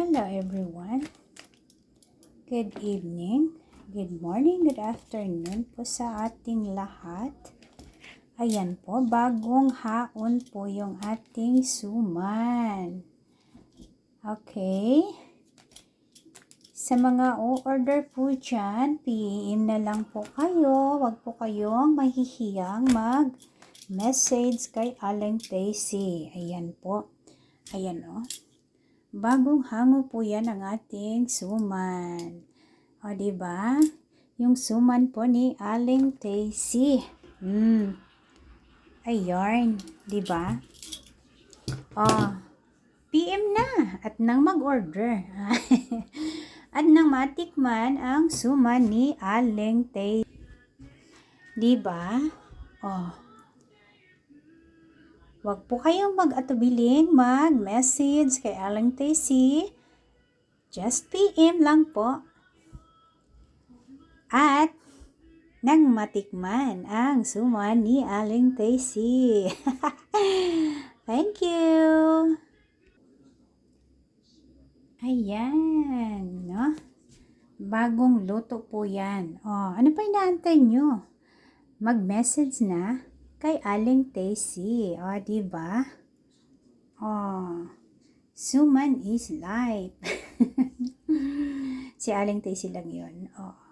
Hello everyone. Good evening, good morning, good afternoon po sa ating lahat. Ayan po, bagong haon po yung ating suman. Okay. Sa mga o-order po dyan, PM na lang po kayo. Huwag po kayong mahihiyang mag-message kay Aling Daisy. Ayan po. Ayan o. Bagong hango po yan ang ating suman. O, diba? Yung suman po ni Aling Daisy. Ayun, diba? O, PM na at nang mag-order. At nang matikman ang suman ni Aling Daisy. Diba? O, huwag po kayong mag-atubiling mag-message kay Aling Daisy. Just PM lang po. At nang matikman ang suman ni Aling Daisy. Thank you. Ayan, no? Bagong luto po yan. Oh, ano pa inaantay nyo? Mag-message na kay Aling Daisy. O, diba? Oh, suman is life. Si Aling Daisy lang yun. Oh.